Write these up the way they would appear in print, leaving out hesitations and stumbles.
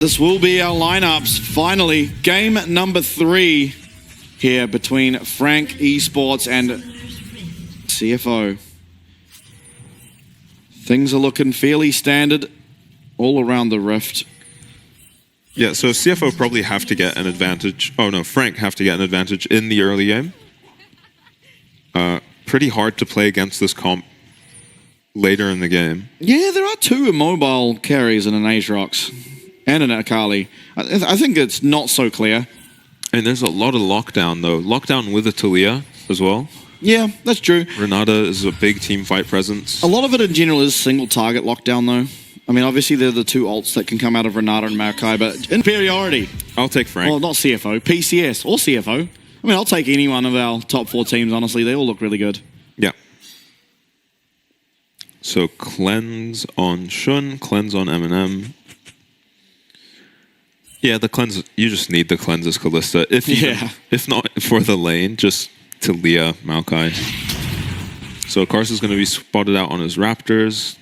This will be our lineups. Finally, game number 3 here between Frank Esports and CFO. Things are looking fairly standard all around the Rift. Yeah, so CFO probably have to get an advantage. Oh no, Frank have to get an advantage in the early game. Pretty hard to play against this comp later in the game. Yeah, there are 2 immobile carries in an Aatrox and an Akali. I think it's not so clear. And there's a lot of lockdown though. Lockdown with a Talia as well. Yeah, that's true. Renata is a big team fight presence. A lot of it in general is single target lockdown though. I mean, obviously they're the 2 ults that can come out of Renata and Maokai, but inferiority. I'll take Frank. Well, not CFO, PCS or CFO. I mean, I'll take any one of our top 4 teams, honestly. They all look really good. Yeah. So cleanse on Shun, cleanse on M&M. Yeah, the cleanse, you just need the cleanse as Kalista. If not for the lane, just Talia, Maokai. So Karsa's going to be spotted out on his Raptors.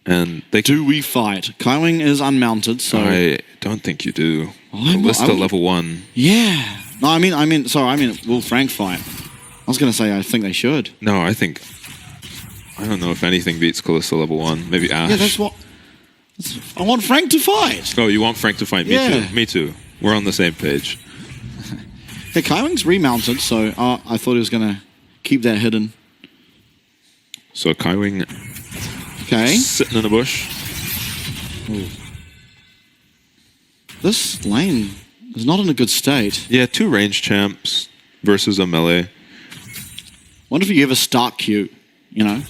And they do we fight? Kaiwing is unmounted, so... I don't think you do. Kalista level 1. Yeah. No, I mean, will Frank fight? I was going to say I think they should. No, I don't know if anything beats Kalista level 1. Maybe Ashe. Yeah, that's what... I want Frank to fight. Oh, you want Frank to fight? Me too. Me too. We're on the same page. Hey, Kaiwing's remounted, so I thought he was going to keep that hidden. So Kaiwing... Okay. Sitting in a bush. Ooh. This lane is not in a good state. Yeah, 2 range champs versus a melee. Wonder if you ever start cute, you know?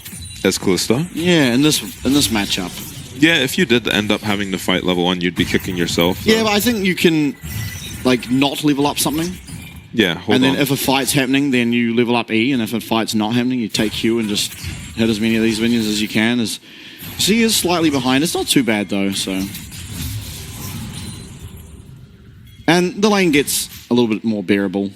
As Kalista? Yeah, in this matchup. Yeah, if you did end up having to fight level 1, you'd be kicking yourself. Yeah, but I think you can, like, not level up something. Yeah, hold and then on. if a fight's happening, then you level up E, and if a fight's not happening, you take Q and just hit as many of these minions as you can. She is slightly behind. It's not too bad, though, so... And the lane gets a little bit more bearable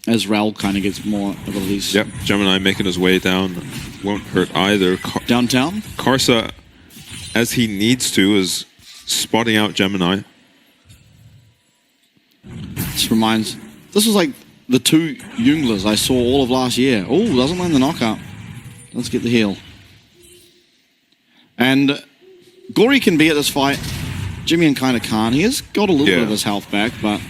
as Rel kind of gets more abilities. Yep, Gemini making his way down. Won't hurt either. Downtown? Karsa, as he needs to, is spotting out Gemini. This was like the 2 Junglers I saw all of last year. Oh, doesn't land the knockout. Let's get the heal. And Gory can be at this fight. Jimmy kind of can't. He has got a little bit of his health back, but...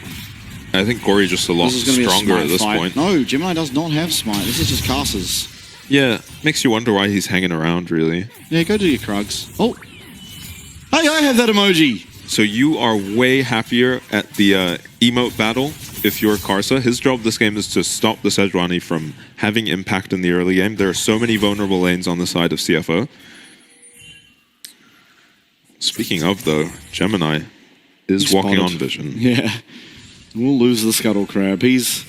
I think Gory's just a lot stronger at this point. No, Gemini does not have Smite. This is just Karsa's. Yeah, makes you wonder why he's hanging around, really. Yeah, go do your Krugs. Oh. Hey, I have that emoji. So you are way happier at the emote battle if you're Karsa. His job this game is to stop the Sejuani from having impact in the early game. There are so many vulnerable lanes on the side of CFO. Speaking of, though, Gemini is walking on vision. Yeah. We'll lose the Scuttle Crab. He's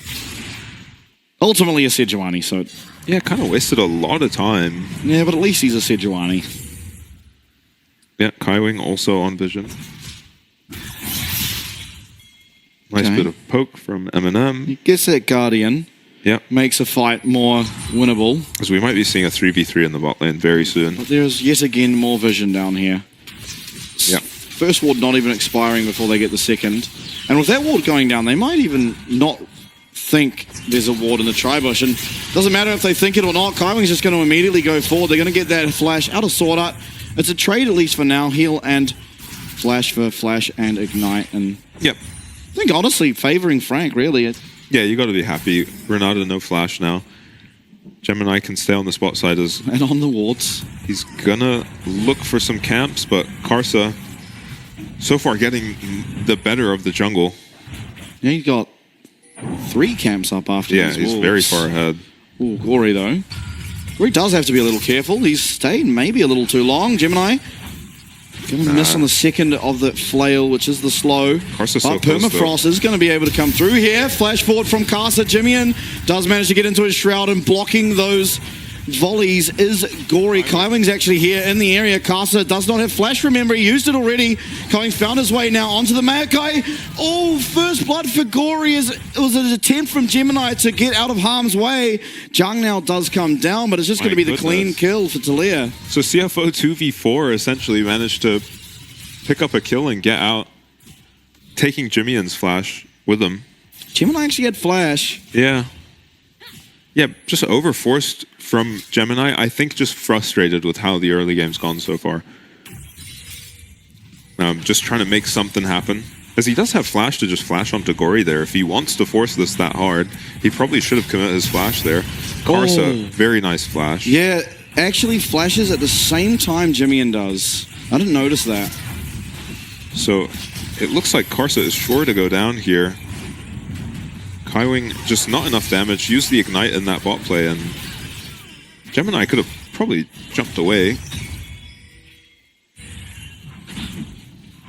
ultimately a Sejuani, so... Yeah, kind of wasted a lot of time. Yeah, but at least he's a Sejuani. Yeah, Kaiwing also on vision. Nice bit of poke from M&M. He gets that Guardian. Yeah. Makes a fight more winnable. Because we might be seeing a 3v3 in the bot lane very soon. But there's yet again more vision down here. Yeah. First ward not even expiring before they get the second. And with that ward going down, they might even not think there's a ward in the tri-bush. And doesn't matter if they think it or not, Kaiwing's just going to immediately go forward. They're going to get that flash out of Sword Art. It's a trade at least for now. Heal and flash for flash and ignite. And yep. I think honestly favoring Frank, really. Yeah, you got to be happy. Renata no flash now. Gemini can stay on the spot side and on the wards. He's gonna look for some camps, but Karsa so far getting the better of the jungle. Yeah, he's got 3 camps up after these he's wolves. very far ahead. Ooh, Gory though. Gory does have to be a little careful. He's stayed maybe a little too long. Gemini gonna miss on the second of the flail, which is the slow. Karsa's but Permafrost is going to be able to come through here. Flash forward from Karsa. Jimian does manage to get into his shroud, and blocking those volleys is Gory. Kaiwing's actually here in the area. Karsa does not have flash, remember, he used it already. Kaiwing found his way now onto the Maokai. Oh, first blood for Gory. It was an attempt from Gemini to get out of harm's way. Jung now does come down, but it's just going to be the clean kill for Talia. So CFO 2v4 essentially managed to pick up a kill and get out, taking Jimmy's flash with him. Gemini actually had flash. Yeah. Yeah, just overforced from Gemini. I think just frustrated with how the early game's gone so far. Just trying to make something happen. As he does have flash to just flash onto Gory there. If he wants to force this that hard, he probably should have committed his flash there. Karsa, very nice flash. Yeah, actually flashes at the same time Jimmy does. I didn't notice that. So it looks like Karsa is sure to go down here. Kaiwing, just not enough damage. Used the Ignite in that bot play, and Gemini could have probably jumped away.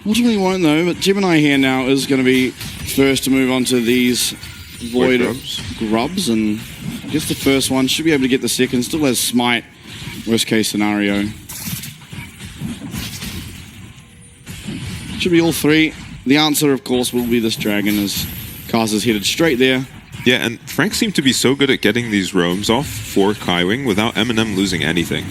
Ultimately won't though, but Gemini here now is going to be first to move on to these Void grubs, and I guess the first one should be able to get the second. Still has Smite, worst case scenario. Should be all three. The answer, of course, will be this dragon, as Karsa's headed straight there. Yeah, and Frank seemed to be so good at getting these roams off for Kaiwing without Eminem losing anything.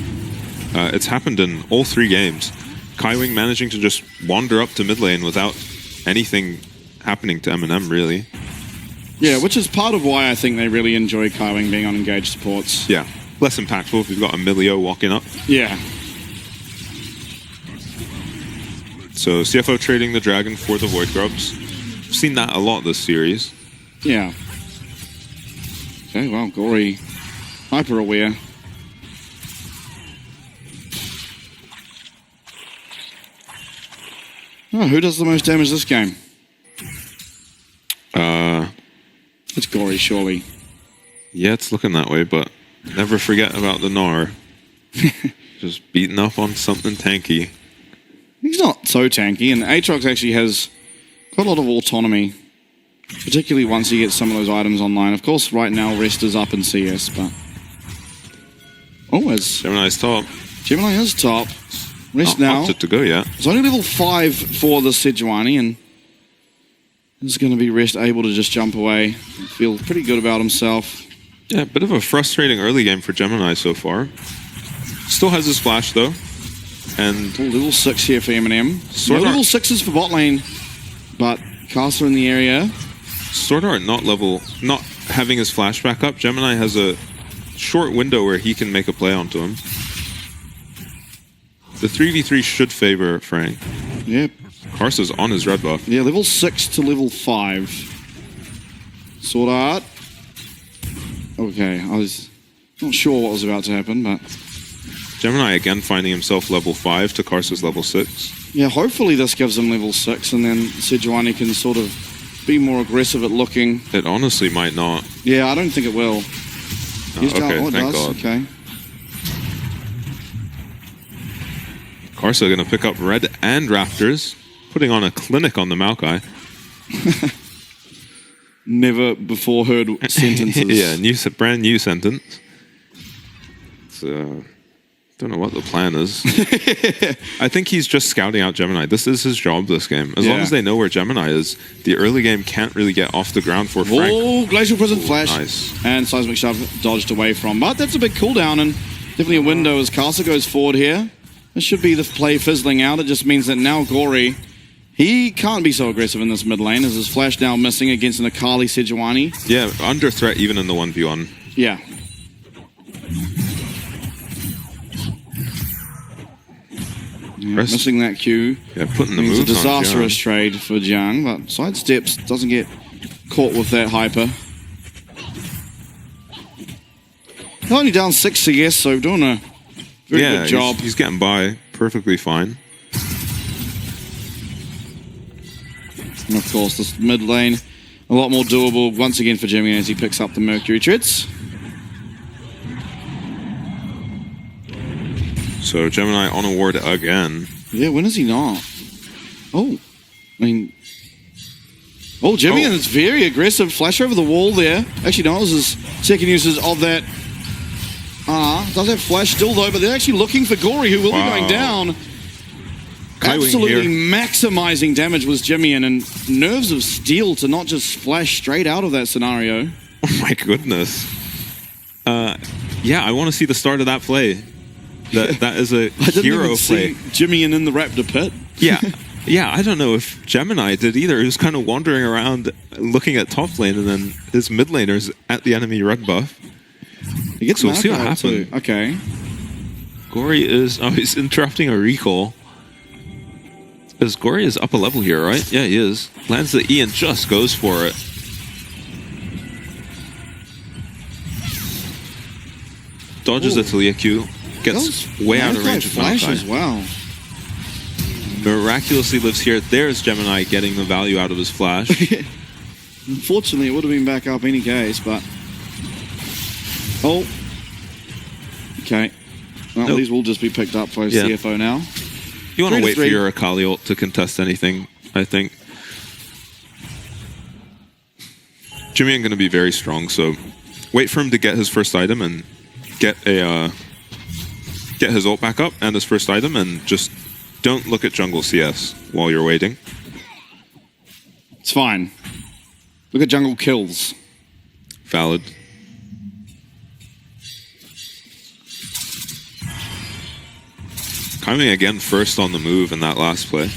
It's happened in all 3 games. Kaiwing managing to just wander up to mid lane without anything happening to Eminem, really. Yeah, which is part of why I think they really enjoy Kaiwing being on engaged supports. Yeah, less impactful if you've got Emilio walking up. Yeah. So CFO trading the dragon for the Void Grubs. We've seen that a lot this series. Yeah. Okay, well, Gory, hyper aware. Oh, who does the most damage this game? It's Gory, surely. Yeah, it's looking that way, but never forget about the Gnar. Just beating up on something tanky. He's not so tanky, and Aatrox actually has quite a lot of autonomy, particularly once he gets some of those items online. Of course, right now, Rest is up in CS, but... Oh, it's... Gemini's top. Gemini is top. Rest Not now. opted to go yet. It's only level 5 for the Sejuani, and it's going to be Rest able to just jump away and feel pretty good about himself. Yeah, a bit of a frustrating early game for Gemini so far. Still has his flash, though. And level 6 here for Eminem. No level 6s for bot lane, but Karsa in the area. Sword Art not having his flash back up. Gemini has a short window where he can make a play onto him. The 3v3 should favor Frank. Yep. Karsa's on his red buff. Yeah, level 6 to level 5. Sword Art. Okay, I was not sure what was about to happen, but... Gemini again finding himself level 5 to Karsa's level 6. Yeah, hopefully this gives him level 6, and then Sejuani can sort of be more aggressive at looking. It honestly might not. Yeah, I don't think it will. Okay, oh, it thank does. God. Okay. Karsa going to pick up red and Raptors, putting on a clinic on the Maokai. Never before heard sentences. Yeah, brand new sentence. So, don't know what the plan is. I think he's just scouting out Gemini. This is his job this game. As long as they know where Gemini is, the early game can't really get off the ground for Frank. Oh, Glacial Prison Flash. Nice. And Seismic Shove dodged away from. But that's a big cooldown, and definitely a window as Karsa goes forward here. This should be the play fizzling out. It just means that now Gory, he can't be so aggressive in this mid lane, as his flash now missing against an Akali Sejuani. Yeah, under threat even in the 1v1. Yeah. Missing that Q. Yeah, putting the means moves a disastrous on trade for Jiang, but sidesteps, doesn't get caught with that hyper. They're only down 6 CS, so doing a very good job. He's getting by perfectly fine. And of course, this mid lane, a lot more doable once again for Jimmy as he picks up the Mercury Treads. So Gemini on a ward again. Yeah, when is he not? Oh, I mean... Oh, Jimmy is very aggressive. Flash over the wall there. Actually, no, it was his second uses of that. Does have flash still though, but they're actually looking for Gory, who will be going down. Absolutely maximizing damage was Jimmy, and nerves of steel to not just flash straight out of that scenario. Oh my goodness. Yeah, I want to see the start of that play. That is a hero play. See Jimmy in the Raptor pit. Yeah, Yeah, I don't know if Gemini did either. He was kind of wandering around looking at top lane, and then his mid laner's at the enemy red buff. He gets so we'll see what happens. too. Okay. Gory is... Oh, he's interrupting a recall. Because Gory is up a level here, right? Yeah, he is. Lands the E and just goes for it. Dodges the Talia Q. Gets way out of range of flash Maokai. as well. Miraculously lives here. There's Gemini getting the value out of his flash. Unfortunately, it would have been back up any case, but... Oh. Okay. Well, Nope. these will just be picked up by CFO now. You want to 3 to wait for 3. your Akali ult to contest anything, I think. Jimmy ain't going to be very strong, so wait for him to get his first item and get his ult back up and his first item, and just don't look at jungle CS while you're waiting. It's fine. Look at jungle kills. Valid. Coming again first on the move in that last play.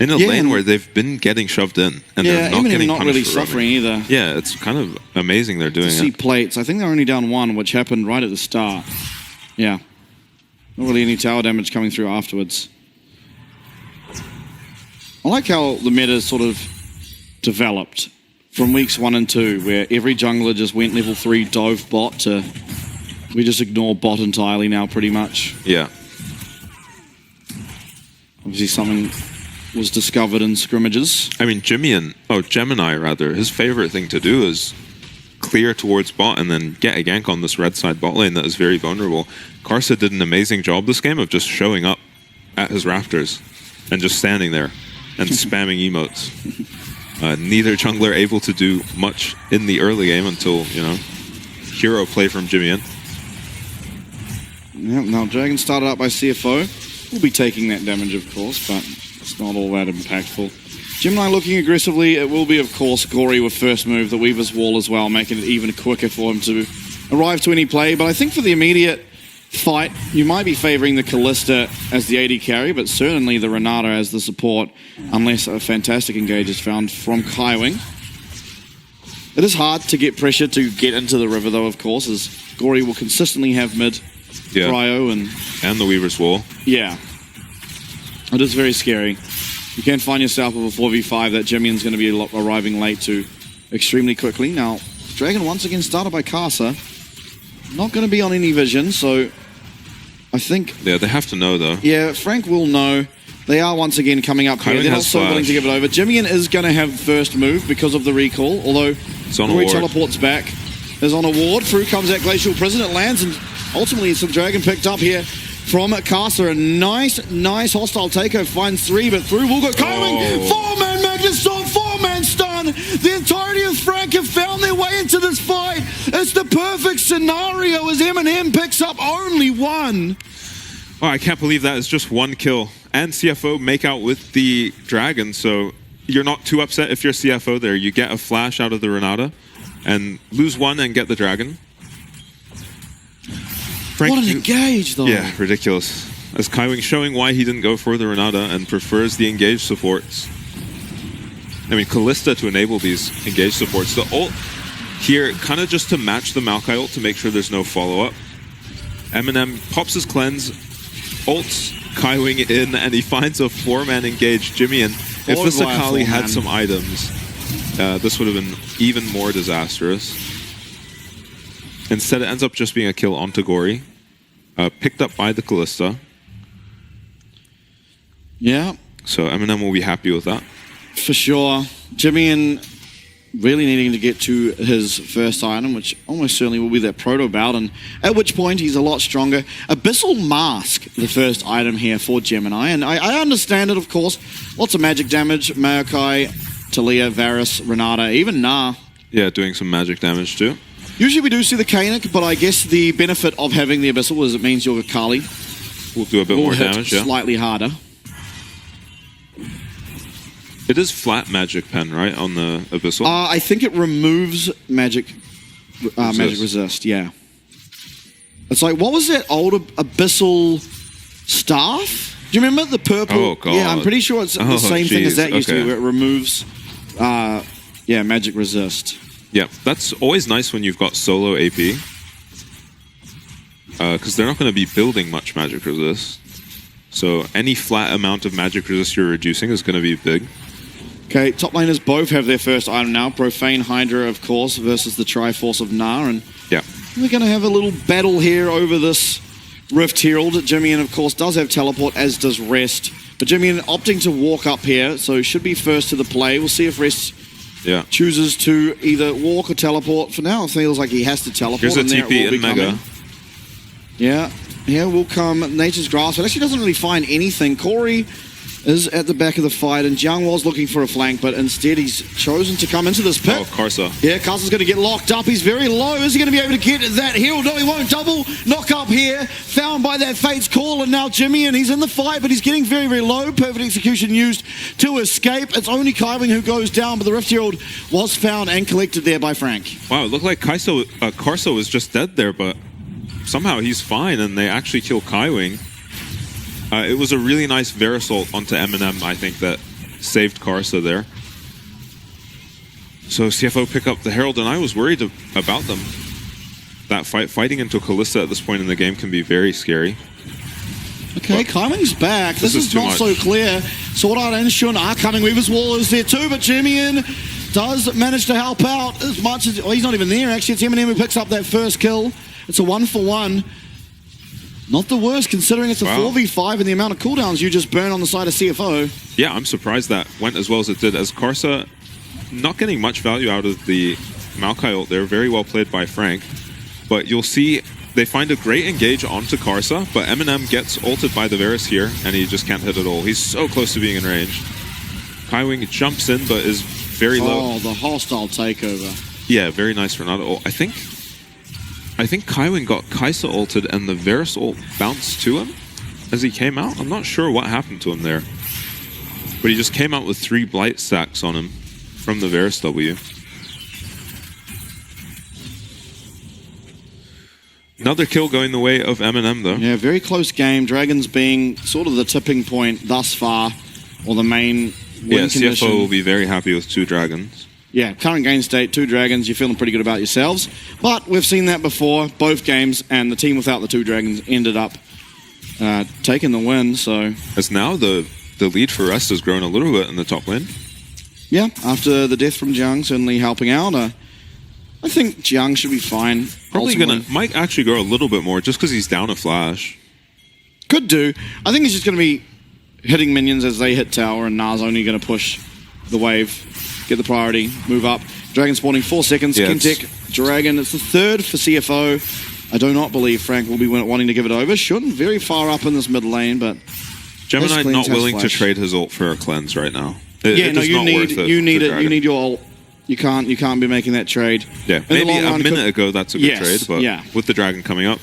In a lane where they've been getting shoved in, and they're not getting not punished really for roaming. suffering either. Yeah, it's kind of amazing they're doing See it. plates. I think they're only down 1, which happened right at the start. Yeah. Not really any tower damage coming through afterwards. I like how the meta sort of developed from weeks 1 and 2, where every jungler just went level 3, dove bot, to we just ignore bot entirely now, pretty much. Yeah. Obviously, something was discovered in scrimmages. I mean, Gemini rather, his favorite thing to do is clear towards bot and then get a gank on this red side bot lane that is very vulnerable. Karsa did an amazing job this game of just showing up at his rafters and just standing there and spamming emotes. Neither jungler able to do much in the early game until, hero play from Jimmy. Yeah, now Dragon started out by CFO. We'll be taking that damage, of course, but it's not all that impactful. Gemini looking aggressively. It will be, of course, Gory with first move, the Weaver's Wall as well, making it even quicker for him to arrive to any play. But I think for the immediate fight, you might be favoring the Kalista as the AD carry, but certainly the Renata as the support, unless a fantastic engage is found from Kaiwing. It is hard to get pressure to get into the river, though, of course, as Gory will consistently have mid cryo and the Weaver's Wall. Yeah. It is very scary. You can find yourself with a 4v5 that Jimmy's going to be arriving late to extremely quickly. Now, Dragon once again started by Karsa. Not going to be on any vision, so I think... Yeah, they have to know, though. Yeah, Frank will know. They are once again coming up here. They're not so willing to give it over. Jimmian is going to have first move because of the recall, although Roy teleports back. Is on a ward. Through comes that Glacial Prison. It lands, and ultimately some Dragon picked up here from Karsa. A nice hostile takeover. Finds 3, but through will go Kaiwing. 4-man Magnus Storm, 4-man stun. The entirety of Frank have found their way into this fight. It's the perfect scenario as M&M picks up only 1. Oh, I can't believe that is just 1 kill. And CFO make out with the Dragon, so you're not too upset if you're CFO there. You get a flash out of the Renata and lose 1 and get the Dragon. Frank, what an engage, though. Yeah, ridiculous. As Kaiwing showing why he didn't go for the Renata and prefers the engaged supports. I mean, Kalista to enable these engaged supports. The ult here, kind of just to match the Maokai ult to make sure there's no follow-up. Eminem pops his cleanse, ults Kaiwing in, and he finds a 4-man engaged Jimmy. And if this Akali had some items, this would have been even more disastrous. Instead, it ends up just being a kill onto Gory, picked up by the Kalista. Yeah. So Eminem will be happy with that. For sure. Jimmy really needing to get to his first item, which almost certainly will be that proto bout, and at which point he's a lot stronger. Abyssal Mask, the first item here for Gemini, and I understand it, of course. Lots of magic damage. Maokai, Talia, Varus, Renata, even Na. Yeah, doing some magic damage too. Usually we do see the Kainic, but I guess the benefit of having the Abyssal is it means your Akali will do a bit more damage, yeah. Slightly harder. It is flat magic pen, right, on the Abyssal? I think it removes magic resist, yeah. It's like, what was that old Abyssal staff. Do you remember the purple? Oh, God. Yeah, I'm pretty sure it's the same thing as that used to be, Okay. where it removes, magic resist. Yeah, that's always nice when you've got solo AP. Because they're not going to be building much magic resist. So any flat amount of magic resist you're reducing is going to be big. Okay, top laners both have their first item now. Profane Hydra, of course, versus the Triforce of Gnar. And Yeah. we're going to have a little battle here over this Rift Herald. Jimmy, of course, does have teleport, as does Rest. But Jimmy opting to walk up here, so should be first to the play. We'll see if Rest chooses to either walk or teleport. For now, it feels like he has to teleport. Here's a and there it TP will be in Mega. coming. Yeah, here will come Nature's Grasp. It actually doesn't really find anything. Corey is at the back of the fight, and Jiang was looking for a flank, but instead he's chosen to come into this pit. Oh, Karsa. Yeah, Karsa's going to get locked up. He's very low. Is he going to be able to get that heal? No, he won't. Double knock up here. Found by that Fate's Call, and now Jimmy, and he's in the fight, but he's getting very, very low. Perfect execution used to escape. It's only Kaiwing who goes down, but the Rift Herald was found and collected there by Frank. Wow, it looked like Karsa was just dead there, but somehow he's fine, and they actually kill Kaiwing. It was a really nice Verisalt onto Eminem, I think, that saved Karsa there. So CFO pick up the Herald, and I was worried about them. That fighting into Kalista at this point in the game can be very scary. Okay, Kaiwing's back. This is not so clear. Sword Art and Shun are coming. Weaver's Wall is there too, but Jumian does manage to help out as much as... Oh, he's not even there, actually. It's Eminem who picks up that first kill. It's a 1-for-1. Not the worst, considering it's a 4v5 and the amount of cooldowns you just burn on the side of CFO. Yeah, I'm surprised that went as well as it did, as Karsa not getting much value out of the Maokai ult there. Very well played by Frank. But you'll see they find a great engage onto Karsa, but Eminem gets ulted by the Varus here, and he just can't hit at all. He's so close to being in range. Kaiwing jumps in, but is very low. Oh, the hostile takeover. Yeah, very nice Renata ult. I think Kaiwing got Kaisa ulted and the Varus ult bounced to him as he came out. I'm not sure what happened to him there. But he just came out with 3 Blight stacks on him from the Varus W. Another kill going the way of Eminem, though. Yeah, very close game. Dragons being sort of the tipping point thus far, or the main win condition. CFO will be very happy with 2 Dragons. Yeah, current game state, 2 Dragons, you're feeling pretty good about yourselves. But we've seen that before, both games, and the team without the 2 Dragons ended up taking the win, so... As now the lead for Rest has grown a little bit in the top lane. Yeah, after the death from Jiang, certainly helping out. I think Jiang should be fine. Probably might actually grow a little bit more, just because he's down a flash. Could do. I think he's just going to be hitting minions as they hit tower, and Na's only going to push the wave. Get the priority, move up. Dragon spawning 4 seconds. Yeah, Kintek, Dragon. It's the 3rd for CFO. I do not believe Frank will be wanting to give it over. Shouldn't very far up in this mid lane, but Gemini not willing to trade his ult for a cleanse right now. You need it. You need your ult. You can't be making that trade. Yeah, maybe a minute ago that's a good trade, but with the Dragon coming up,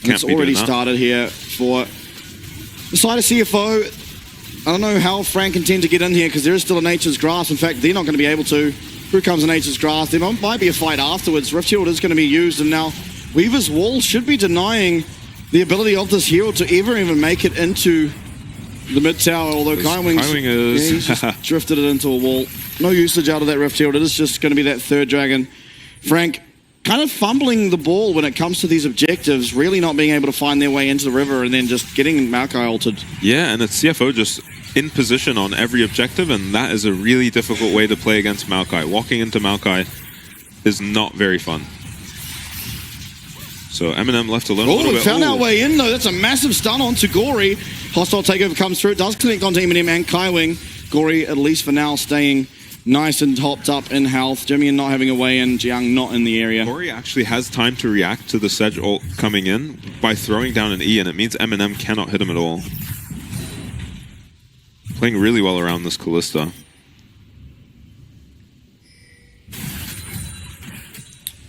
it's already started here for the side of CFO. I don't know how Frank intends to get in here because there is still a Nature's Grasp. In fact, they're not going to be able to. Through comes a Nature's Grasp. There might be a fight afterwards. Rift Herald is going to be used, and now Weaver's Wall should be denying the ability of this hero to ever even make it into the mid tower, although Kaiwing is... he's just drifted it into a wall. No usage out of that Rift Herald. It is just going to be that 3rd Dragon. Frank kind of fumbling the ball when it comes to these objectives, really not being able to find their way into the river, and then just getting Maokai ulted. Yeah, and it's CFO just in position on every objective, and that is a really difficult way to play against Maokai. Walking into Maokai is not very fun. So Eminem left alone a little bit. Found our way in, though. That's a massive stun onto Gory. Hostile takeover comes through. It does connect onto Eminem and Kaiwing. Gory, at least for now, staying nice and topped up in health. Jimmy not having a way in. Jiang not in the area. Gory actually has time to react to the Sedge ult coming in by throwing down an E, and it means Eminem cannot hit him at all. Playing really well around this Kalista.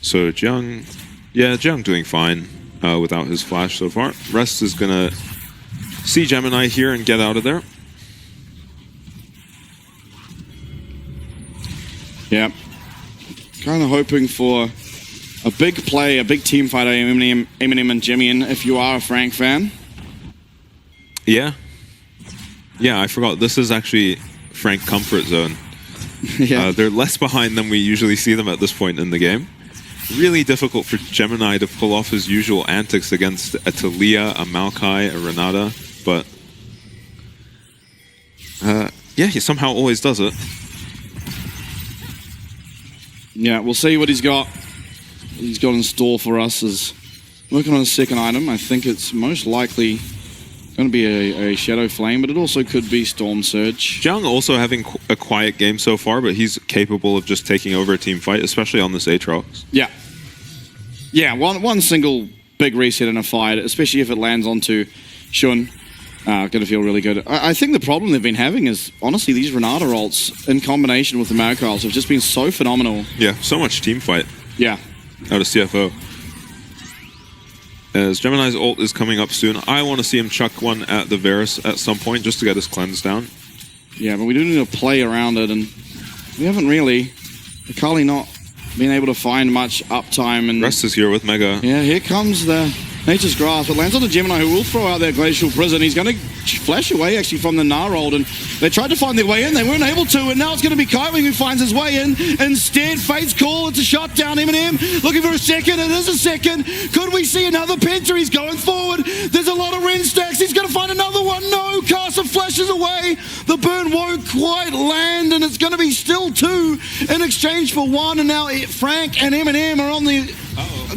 So Jiang doing fine without his flash so far. Rest is going to see Gemini here and get out of there. Yeah. Kind of hoping for a big play, a big team fight, Eminem and Jimmy, if you are a Frank fan. Yeah. Yeah, I forgot. This is actually Frank comfort zone. Yeah. They're less behind than we usually see them at this point in the game. Really difficult for Gemini to pull off his usual antics against a Talia, a Maokai, a Renata, but yeah, he somehow always does it. Yeah, we'll see what he's got. He's got in store for us is working on his second item. I think it's most likely going to be a Shadow Flame, but it also could be Storm Surge. Jung also having a quiet game so far, but he's capable of just taking over a team fight, especially on this Aatrox. Yeah. Yeah, one single big reset in a fight, especially if it lands onto Shun. Going to feel really good. I think the problem they've been having is, honestly, these Renata ults in combination with the Maokai ults have just been so phenomenal. Yeah, so much team fight. Yeah. Out of CFO. As Gemini's ult is coming up soon, I want to see him chuck one at the Varus at some point just to get his cleanse down. Yeah, but we do need to play around it, and we haven't really. Akali not been able to find much uptime. And Rest is here with Mega. yeah, here comes the Nature's Grasp. It lands on the Gemini, who will throw out their Glacial Prison. He's going to flash away, actually, from the Gnarold, and they tried to find their way in. They weren't able to, and now it's going to be Kaiwing who finds his way in. Instead, Fate's call. It's a shot down. M&M looking for a second. It is a second. Could we see another Penta? He's going forward. There's a lot of Ren stacks. He's going to find another one. No, Casa flashes away. The burn won't quite land, and it's going to be still 2 in exchange for 1. And now Frank and M&M are on the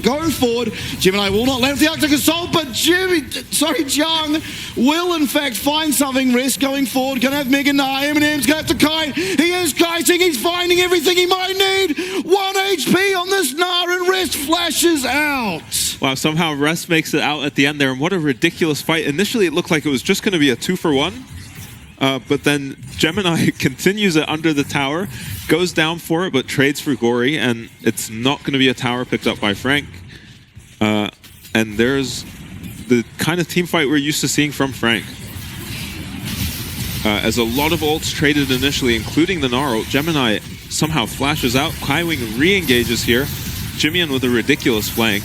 go forward. Gemini will not land the Arctic Assault, but Jung will in fact find something. Rest going forward. Gonna have Mega Nah. M&M's gonna have to kite. He is kiting. He's finding everything he might need. 1 HP on this Nah, and Rest flashes out. Wow, somehow Rest makes it out at the end there, and what a ridiculous fight. Initially, it looked like it was just going to be a 2-for-1, but then Gemini continues it under the tower, goes down for it, but trades for Gory, and it's not going to be a tower picked up by Frank. And there's the kind of team fight we're used to seeing from Frank. As a lot of ults traded initially, including the Gnar ult, Gemini somehow flashes out. Kaiwing re-engages here. Jimian with a ridiculous flank.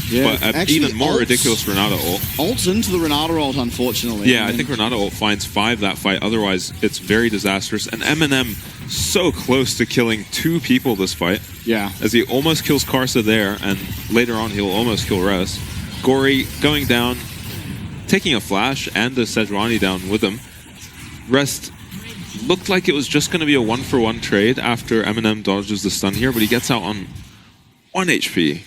Yeah, but an even more ridiculous Renata ult. Ults into the Renata ult, unfortunately. Yeah, I think Renata ult finds 5 that fight. Otherwise, it's very disastrous. And M&M so close to killing 2 people this fight. Yeah. As he almost kills Karsa there, and later on he'll almost kill Rest. Gory going down, taking a flash and a Sejuani down with him. Rest looked like it was just going to be a 1-for-1 trade after M&M dodges the stun here, but he gets out on 1 HP.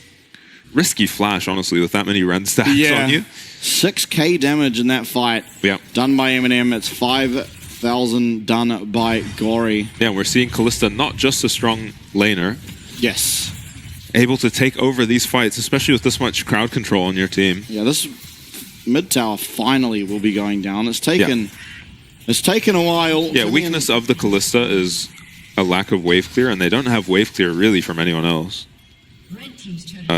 Risky flash, honestly, with that many Ren stacks on you. 6k damage in that fight. Yeah. Done by M&M. It's 5,000 done by Gory. Yeah, we're seeing Kalista not just a strong laner. Yes. Able to take over these fights, especially with this much crowd control on your team. Yeah, this mid tower finally will be going down. It's taken a while. Yeah, weakness of the Kalista is a lack of wave clear, and they don't have wave clear really from anyone else.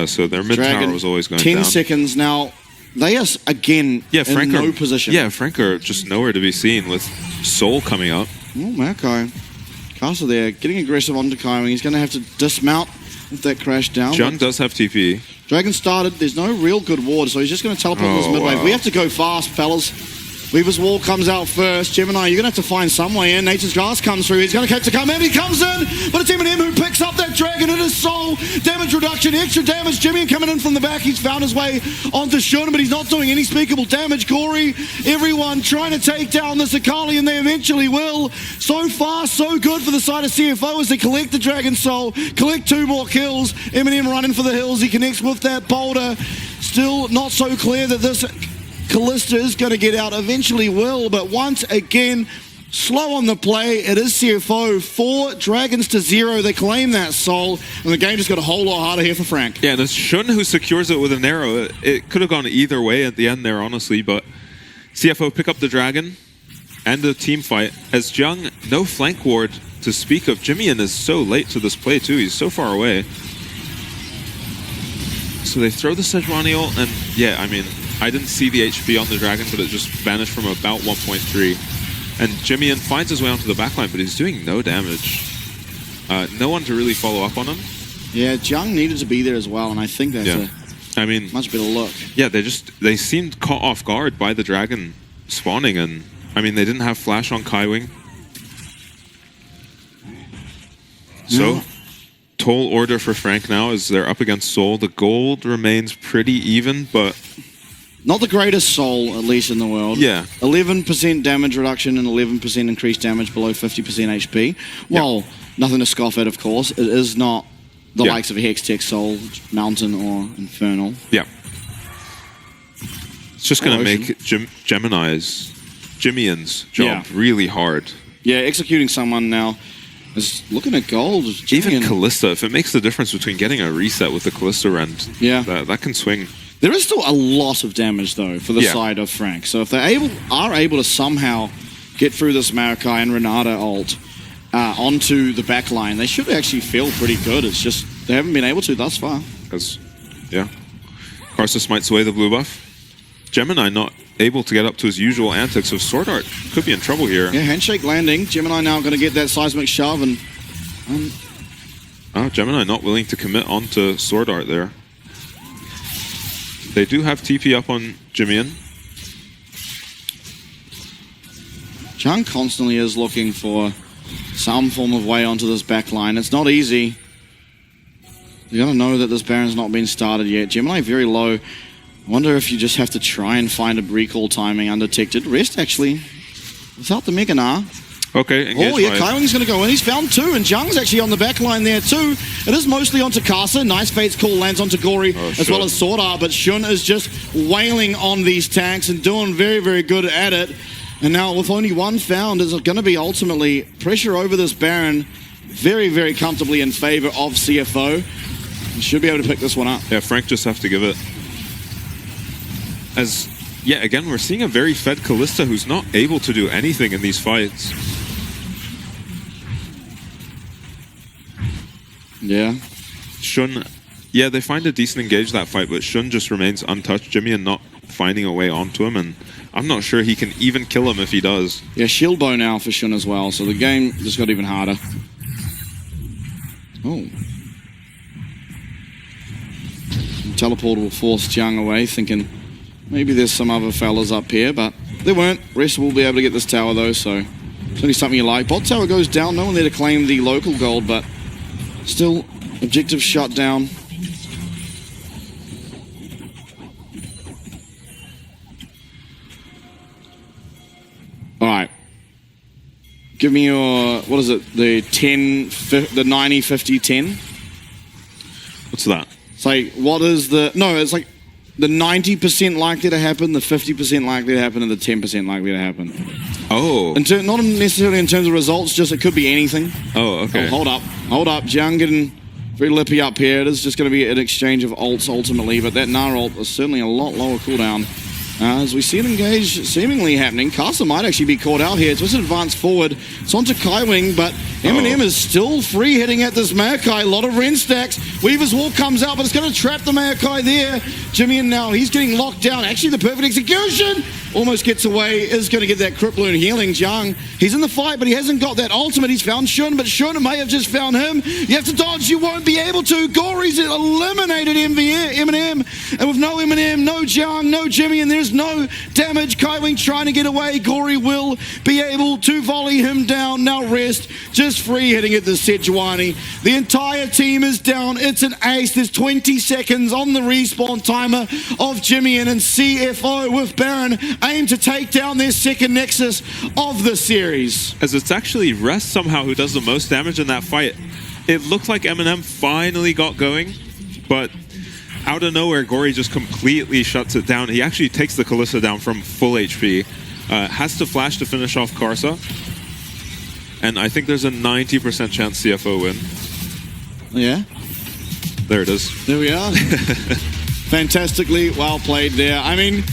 So their mid tower was always going 10 down. 10 seconds now. They are again in no position. Yeah, Frank are just nowhere to be seen with Soul coming up. Oh, Maokai. Castle there, getting aggressive onto Kaiwing. He's going to have to dismount with that crash down. Jung does have TP. Dragon started. There's no real good ward, so he's just going to teleport this mid wave. We have to go fast, fellas. Weaver's Wall comes out first. Gemini, you're going to have to find some way in. Nature's Grasp comes through. He's going to catch the come in. He comes in, but it's M&M who picks up that Dragon. It is Soul. Damage reduction, extra damage. Jimmy coming in from the back. He's found his way onto Shun, but he's not doing any speakable damage. Gory, everyone trying to take down this Akali, and they eventually will. So far, so good for the side of CFO as they collect the Dragon Soul, collect 2 more kills. M&M running for the hills. He connects with that boulder. Still not so clear that this Kalista is going to get out, eventually will, but once again, slow on the play. It is CFO, 4 dragons to 0. They claim that soul, and the game just got a whole lot harder here for Frank. Yeah, and it's Shun who secures it with an arrow. It could have gone either way at the end there, honestly, but CFO pick up the dragon and the team fight. As Jung, no flank ward to speak of. Jimian is so late to this play too. He's so far away. So they throw the Sejuani ult, and yeah, I mean, I didn't see the HP on the dragon, but it just vanished from about 1.3. And Jimian finds his way onto the backline, but he's doing no damage. No one to really follow up on him. Yeah, Jung needed to be there as well, and I think that's I mean, much better look. Yeah, they seemed caught off guard by the dragon spawning, and I mean, they didn't have flash on Kaiwing. So, toll order for Frank now as they're up against Soul. The gold remains pretty even, but not the greatest Soul, at least in the world. Yeah. 11% damage reduction and 11% increased damage below 50% HP. Well, nothing to scoff at, of course. It is not the likes of a Hextech, Soul, Mountain, or Infernal. Yeah. It's just going to make Jimian's job really hard. Yeah, executing someone now is looking at gold. Even Callista, if it makes the difference between getting a reset with the Callista Rend, that can swing. There is still a lot of damage, though, for the side of Frank. So if they are able to somehow get through this Maokai and Renata ult onto the back line, they should actually feel pretty good. It's just they haven't been able to thus far. Karsa smites away the blue buff. Gemini not able to get up to his usual antics of Sword Art. Could be in trouble here. Yeah, handshake landing. Gemini now going to get that seismic shove and... Gemini not willing to commit onto Sword Art there. They do have TP up on Jimian. Jung constantly is looking for some form of way onto this back line. It's not easy. You gotta know that this Baron's not been started yet. Gemini very low. I wonder if you just have to try and find a recall timing undetected. Rest actually without the Mega Gnar. Okay, engage. Oh yeah, Kaiwing's going to go in. He's found two, and Jung's actually on the back line there too. It is mostly onto Karsa. Nice Fate's call lands onto Gory as well as Sword Art, but Shun is just wailing on these tanks and doing very, very good at it. And now with only one found, is going to be ultimately pressure over this Baron very, very comfortably in favor of CFO. He should be able to pick this one up. Yeah, Frank just have to give it. Again, we're seeing a very fed Callista who's not able to do anything in these fights. Yeah. Shun, they find a decent engage that fight, but Shun just remains untouched. Jimian not finding a way onto him, and I'm not sure he can even kill him if he does. Yeah, shield bow now for Shun as well, so the game just got even harder. Oh. Teleport will force Jung away, thinking maybe there's some other fellas up here, but there weren't. Rest will be able to get this tower though, so certainly something you like. Bot tower goes down, no one there to claim the local gold, but still objective shut down. Alright. Give me your, what is it, the 90, 50, 10? What's that? It's like, what is the, no, it's like the 90% likely to happen, the 50% likely to happen, and the 10% likely to happen. Oh. Not necessarily in terms of results, just it could be anything. Oh, okay. Oh, hold up. Jung getting very lippy up here. It is just going to be an exchange of ults ultimately, but that Gnar ult is certainly a lot lower cooldown. As we see it engage seemingly happening, Karsa might actually be caught out here. It's just advanced forward. It's onto Kaiwing, but M&M is still free hitting at this Maokai. A lot of Ren stacks. Weaver's Wall comes out, but it's going to trap the Maokai there. Jimian now, he's getting locked down. Actually, the perfect execution. Almost gets away, is going to get that Crypt Balloon healing. Jung, he's in the fight, but he hasn't got that ultimate. He's found Shun, but Shun may have just found him. You have to dodge, you won't be able to. Gory's eliminated M&M. And with no M&M, no Jung, no Jimmy, and there's no damage. Kaiwing trying to get away. Gory will be able to volley him down. Now Rest, just free hitting at the Sejuani. The entire team is down. It's an ace. There's 20 seconds on the respawn timer of Jimian, and CFO with Baron aim to take down their second Nexus of the series. As it's actually Rest somehow who does the most damage in that fight. It looked like M&M finally got going, but out of nowhere, Gory just completely shuts it down. He actually takes the Callista down from full HP. Has to flash to finish off Karsa. And I think there's a 90% chance CFO win. Yeah? There it is. There we are. Fantastically well played there. I mean,